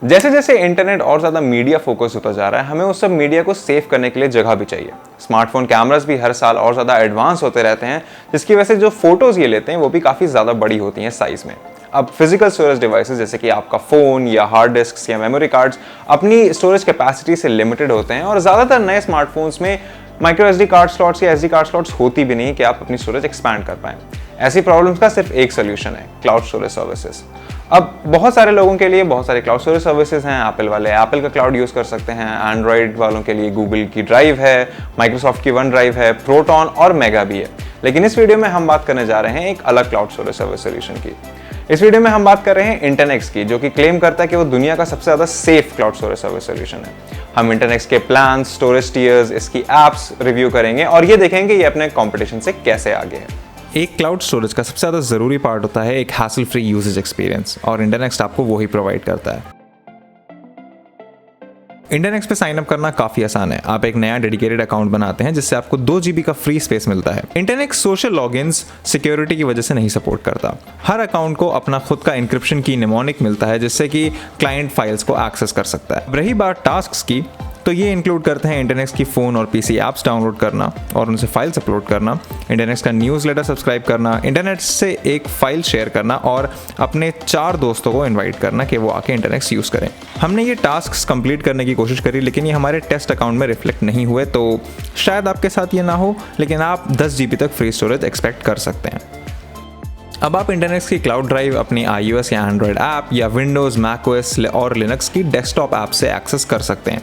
जैसे जैसे इंटरनेट और ज़्यादा मीडिया फोकस होता जा रहा है, हमें उस सब मीडिया को सेव करने के लिए जगह भी चाहिए। स्मार्टफोन कैमरास भी हर साल और ज़्यादा एडवांस होते रहते हैं, जिसकी वजह से जो फोटोज़ ये लेते हैं वो भी काफ़ी ज़्यादा बड़ी होती हैं साइज़ में। अब फिजिकल स्टोरेज डिवाइसेस जैसे कि आपका फ़ोन या हार्ड डिस्क या मेमोरी कार्ड्स अपनी स्टोरेज कैपेसिटी से लिमिटेड होते हैं, और ज़्यादातर नए स्मार्टफोन्स में माइक्रो SD कार्ड स्लॉट्स या SD कार्ड स्लॉट्स होती भी नहीं कि आप अपनी स्टोरेज एक्सपैंड कर पाएं। ऐसी प्रॉब्लम्स का सिर्फ एक सोल्यूशन है, क्लाउड स्टोरेज सर्विसेज। अब बहुत सारे लोगों के लिए बहुत सारे क्लाउड स्टोरेज सर्विसेज हैं। एप्पल वाले एप्पल का क्लाउड यूज़ कर सकते हैं, एंड्रॉइड वालों के लिए गूगल की ड्राइव है, माइक्रोसॉफ्ट की वन ड्राइव है, प्रोटॉन और मेगा भी है। लेकिन इस वीडियो में हम बात करने जा रहे हैं एक अलग क्लाउड स्टोरेज सर्विस सोल्यूशन की। इस वीडियो में हम बात कर रहे हैं इंटरनेक्स की, जो कि क्लेम करता है कि वो दुनिया का सबसे ज़्यादा safe cloud storage service solution है। हम इंटरनेक्स के प्लान, स्टोरेज टियर्स, इसकी एप्स रिव्यू करेंगे और ये देखेंगे ये अपने कॉम्पिटिशन से कैसे आगे है। एक क्लाउड स्टोरेज का सबसे ज़्यादा ज़रूरी पार्ट होता है एक हैसल फ्री यूजेज एक्सपीरियंस, और इंटरनेक्स्ट आपको वही प्रोवाइड करता है। इंटरनेक्स्ट पे साइन अप करना काफ़ी आसान है। आप एक नया डेडिकेटेड अकाउंट बनाते हैं जिससे आपको 2 GB का फ्री स्पेस मिलता है। इंटरनेक्स्ट सोशल लॉगिन्स सिक्योरिटी की वजह से नहीं सपोर्ट करता। हर अकाउंट को अपना खुद का इंक्रिप्शन की निमोनिक मिलता है जिससे कि क्लाइंट फाइल्स को एक्सेस कर सकता है। रही बात टास्क्स की, तो ये इंक्लूड करते हैं इंटरनेक्स्ट की फ़ोन और PC ऐप्स डाउनलोड करना और उनसे फाइल्स अपलोड करना, इंटरनेक्स्ट का न्यूज़लेटर सब्सक्राइब करना, इंटरनेट से एक फाइल शेयर करना और अपने 4 दोस्तों को इनवाइट करना कि वो आके इंटरनेक्स्ट यूज़ करें। हमने ये टास्क्स कंप्लीट करने की कोशिश करी, लेकिन ये हमारे टेस्ट अकाउंट में रिफ्लेक्ट नहीं हुए, तो शायद आपके साथ ये ना हो, लेकिन आप 10 GB तक फ्री स्टोरेज एक्सपेक्ट कर सकते हैं। अब आप इंटरनेक्स्ट की क्लाउड ड्राइव अपनी iOS या एंड्रॉयड ऐप या विंडोज़, मैकओएस और लिनक्स की डेस्कटॉप ऐप से एक्सेस कर सकते हैं,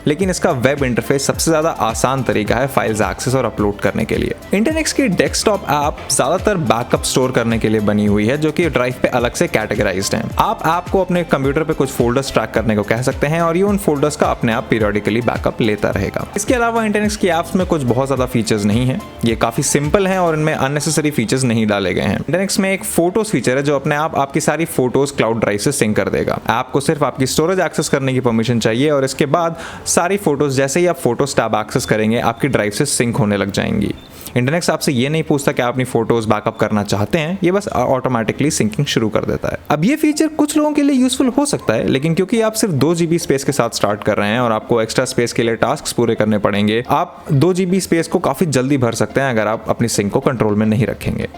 लेकिन इसका वेब इंटरफेस सबसे ज़्यादा आसान तरीका है फाइल्स एक्सेस और अपलोड करने के लिए। इंटरनेक्स्ट की डेस्कटॉप ऐप ज़्यादातर बैकअप स्टोर करने के लिए बनी हुई है, जो कि ड्राइव पे अलग से कैटेगराइज्ड हैं। आप ऐप को अपने कंप्यूटर पे कुछ फोल्डर्स ट्रैक करने को कह सकते हैं और ये उन फोल्डर्स का अपने आप पीरियडिकली बैकअप लेता रहेगा। इसके अलावा इंटरनेक्स्ट की ऐप्स में कुछ बहुत ज़्यादा फीचर्स नहीं है, ये काफ़ी सिंपल हैं और इनमें अननेसेसरी फीचर्स नहीं डाले गए हैं। इंटरनेक्स्ट में एक फोटोज फीचर है जो अपने आप आपकी सारी फोटोज क्लाउड ड्राइव से सिंक कर देगा। ऐप को सिर्फ आपकी स्टोरेज एक्सेस करने की परमिशन चाहिए और इसके बाद सारी फोटोज जैसे ही आप फोटोज टैब एक्सेस करेंगे आपकी ड्राइव से सिंक होने लग जाएंगी। इंटरनेक्स्ट आपसे ये नहीं पूछता कि आप अपनी फोटोज बैकअप करना चाहते हैं, ये बस ऑटोमेटिकली सिंकिंग शुरू कर देता है। अब ये फीचर कुछ लोगों के लिए यूजफुल हो सकता है, लेकिन क्योंकि आप सिर्फ 2 GB स्पेस के साथ स्टार्ट कर रहे हैं और आपको एक्स्ट्रा स्पेस के लिए टास्क पूरे करने पड़ेंगे, आप 2 GB स्पेस को काफी जल्दी भर सकते हैं अगर आप अपनी सिंक को कंट्रोल में नहीं रखेंगे।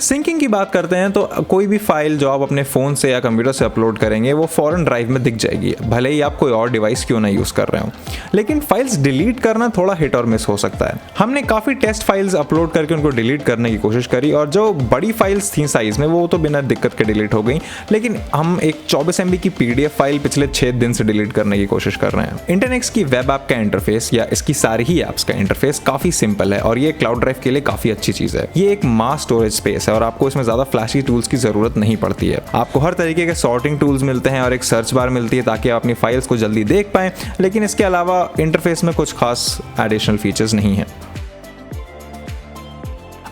सिंकिंग की बात करते हैं तो कोई भी फाइल जो आप अपने फ़ोन से या कंप्यूटर से अपलोड करेंगे वो फ़ौरन ड्राइव में दिख जाएगी, भले ही आप कोई और डिवाइस क्यों ना यूज़ कर रहे हो। लेकिन फाइल्स डिलीट करना थोड़ा हिट और मिस हो सकता है। हमने काफ़ी टेस्ट फाइल्स अपलोड करके उनको डिलीट करने की कोशिश करी और जो बड़ी फाइल्स थी साइज़ में वो तो बिना दिक्कत के डिलीट हो गई, लेकिन हम एक 24 MB की PDF फाइल पिछले 6 दिन से डिलीट करने की कोशिश कर रहे हैं। इंटरनेक्स्ट की वेब ऐप का इंटरफेस या इसकी सारी ही ऐप्स का इंटरफेस काफ़ी सिंपल है और ये क्लाउड ड्राइव के लिए काफ़ी अच्छी चीज़ है। ये एक मास स्टोरेज स्पेस है और आपको इसमें ज़्यादा फ्लैशी टूल्स की ज़रूरत नहीं पड़ती है। आपको हर तरीके के सॉर्टिंग टूल्स मिलते हैं और एक सर्च बार मिलती है ताकि आप अपनी फाइल्स को जल्दी देख पाएं, लेकिन इसके अलावा इंटरफेस में कुछ खास एडिशनल फीचर्स नहीं है।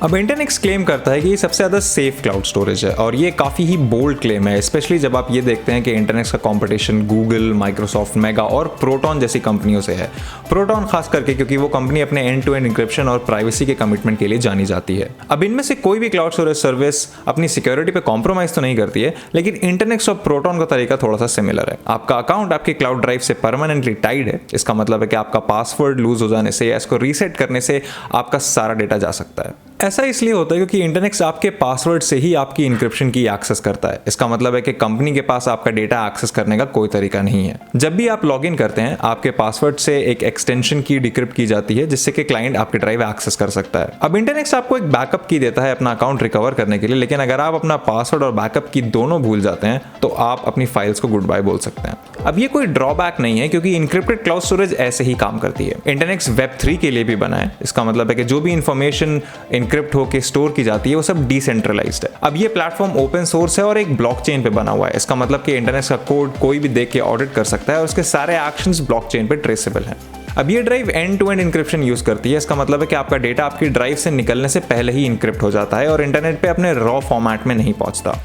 अब इंटरनेक्स्ट क्लेम करता है कि ये सबसे ज़्यादा सेफ क्लाउड स्टोरेज है और ये काफ़ी ही बोल्ड क्लेम है, स्पेशली जब आप ये देखते हैं कि इंटरनेक्स्ट का कंपटीशन गूगल, माइक्रोसॉफ्ट, मेगा और प्रोटॉन जैसी कंपनियों से है। प्रोटॉन खास करके क्योंकि वो कंपनी अपने एंड टू एंड इंक्रिप्शन और प्राइवेसी के कमिटमेंट के लिए जानी जाती है। अब इनमें से कोई भी क्लाउड स्टोरेज सर्विस अपनी सिक्योरिटी पे कॉम्प्रोमाइज़ तो नहीं करती है, लेकिन इंटरनेक्स्ट और प्रोटॉन का तरीका थोड़ा सा सिमिलर है। आपका अकाउंट आपकी क्लाउड ड्राइव से परमानेंटली टाइड है। इसका मतलब है कि आपका पासवर्ड लूज हो जाने से या इसको रीसेट करने से आपका सारा डेटा जा सकता है। ऐसा इसलिए होता है क्योंकि इंटरनेक्स्ट आपके पासवर्ड से ही आपकी इंक्रिप्शन की एक्सेस करता है। इसका मतलब है कि कंपनी के पास आपका डेटा एक्सेस करने का कोई तरीका नहीं है। जब भी आप लॉगिन करते हैं आपके पासवर्ड से एक एक्सटेंशन की डिक्रिप्ट की जाती है जिससे कि क्लाइंट आपकी ड्राइव एक्सेस कर सकता है। अब इंटरनेक्स्ट आपको एक बैकअप की देता है अपना अकाउंट रिकवर करने के लिए, लेकिन अगर आप अपना पासवर्ड और बैकअप की दोनों भूल जाते हैं तो आप अपनी फाइल्स को गुड बाय बोल सकते हैं। अब ये कोई ड्रॉबैक नहीं है क्योंकि इंक्रिप्टेड क्लाउड स्टोरेज ऐसे ही काम करती है। इंटरनेक्स्ट Web3 के लिए भी बना है। इसका मतलब है कि जो भी इंफॉर्मेशन इंक्रिप्ट होकर स्टोर की जाती है वो सब डिसेंट्रलाइज्ड है। अब ये प्लेटफॉर्म ओपन सोर्स है और एक ब्लॉकचेन पे बना हुआ है। इसका मतलब कि इंटरनेट का कोड कोई भी देख के ऑडिट कर सकता है और उसके सारे एक्शंस ब्लॉकचेन पे ट्रेसेबल हैं। अब ये drive end to end encryption use करती है। इसका मतलब है कि आपका डेटा आपकी ड्राइव से निकलने से पहले ही इंक्रिप्ट हो जाता है और इंटरनेट पे अपने रॉ फॉर्मेट में नहीं पहुंचता।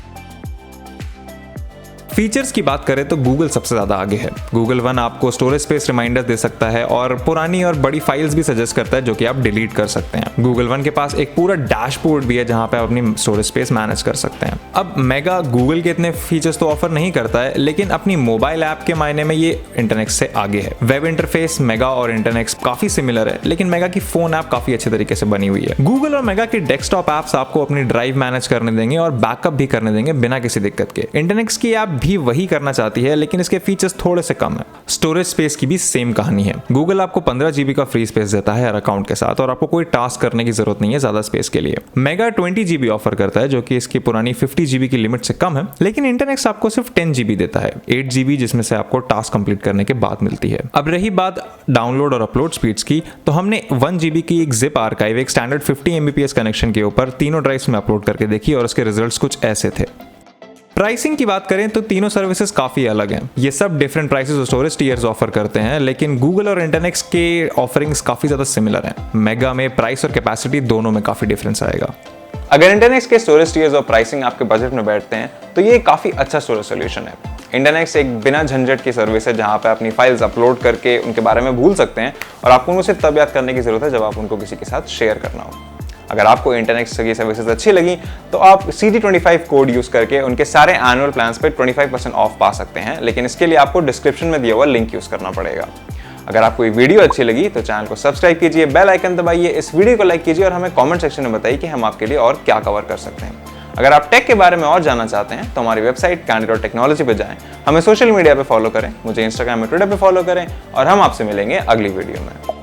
फीचर्स की बात करें तो गूगल सबसे ज्यादा आगे है। गूगल वन आपको स्टोरेज स्पेस रिमाइंडर दे सकता है और पुरानी और बड़ी फाइल्स भी सजेस्ट करता है जो कि आप डिलीट कर सकते हैं। गूगल वन के पास एक पूरा डैशबोर्ड भी है जहां पे आप अपनी स्टोरेज स्पेस मैनेज कर सकते हैं। अब मेगा गूगल के इतने फीचर्स तो ऑफर नहीं करता है, लेकिन अपनी मोबाइल ऐप के मायने में ये इंटरनेक्स से आगे है। वेब इंटरफेस मेगा और इंटरनेक्स काफी सिमिलर है, लेकिन मेगा की फोन ऐप काफी अच्छे तरीके से बनी हुई है। गूगल और मेगा के डेस्कटॉप ऐप्स आपको अपनी ड्राइव मैनेज करने देंगे और बैकअप भी करने देंगे बिना किसी दिक्कत के। इंटरनेक्स की ऐप भी वही करना चाहती है, लेकिन इसके फीचर्स थोड़े से कम है। स्टोरेज स्पेस की भी सेम कहानी है। गूगल आपको 15 GB का फ्री स्पेस देता है हर अकाउंट के साथ और आपको कोई टास्क करने की जरूरत नहीं है ज्यादा स्पेस के लिए। मेगा 20 GB ऑफर करता है जो कि इसकी पुरानी 50 GB की लिमिट से कम है, लेकिन इंटरनेक्स आपको सिर्फ 10 GB देता है, 8 GB जिसमें से आपको टास्क कंप्लीट करने के बाद मिलती है। अब रही बात डाउनलोड और अपलोड स्पीड्स की, तो हमने 1 GB की एक जिप आर्काइव एक स्टैंडर्ड 50 Mbps कनेक्शन के ऊपर तीनों ड्राइव्स में अपलोड करके देखी और उसके रिजल्ट्स कुछ ऐसे थे। प्राइसिंग की बात करें तो तीनों सर्विसेज काफी अलग हैं। ये सब डिफरेंट प्राइसेस और स्टोरेज टियर्स ऑफर करते हैं, लेकिन गूगल और इंटरनेक्स के ऑफरिंग्स काफी ज्यादा सिमिलर हैं। मेगा में प्राइस और कैपेसिटी दोनों में काफी डिफरेंस आएगा। अगर इंटरनेक्स के स्टोरेज टियर्स और प्राइसिंग आपके बजट में बैठते हैं तो ये काफी अच्छा स्टोरेज सोल्यूशन है। इंटरनेक्स एक बिना झंझट की सर्विस है जहां पे अपनी फाइल्स अपलोड करके उनके बारे में भूल सकते हैं और आपको उनको सिर्फ तब याद करने की जरूरत है जब आप उनको किसी के साथ शेयर करना हो। अगर आपको इंटरनेक्स की सर्विसेज अच्छी लगी तो आप CD25 कोड यूज करके उनके सारे एनुअल प्लान्स पे 25% ऑफ पा सकते हैं, लेकिन इसके लिए आपको डिस्क्रिप्शन में दिया हुआ लिंक यूज करना पड़ेगा। अगर आपको ये वीडियो अच्छी लगी तो चैनल को सब्सक्राइब कीजिए, बेल आइकन दबाइए, इस वीडियो को लाइक कीजिए और हमें कमेंट सेक्शन में बताइए कि हम आपके लिए और क्या कवर कर सकते हैं। अगर आप टेक के बारे में और जानना चाहते हैं तो हमारी वेबसाइट candid.technology पे जाएं, हमें सोशल मीडिया पे फॉलो करें, मुझे इंस्टाग्राम और ट्विटर पे फॉलो करें और हम आपसे मिलेंगे अगली वीडियो में।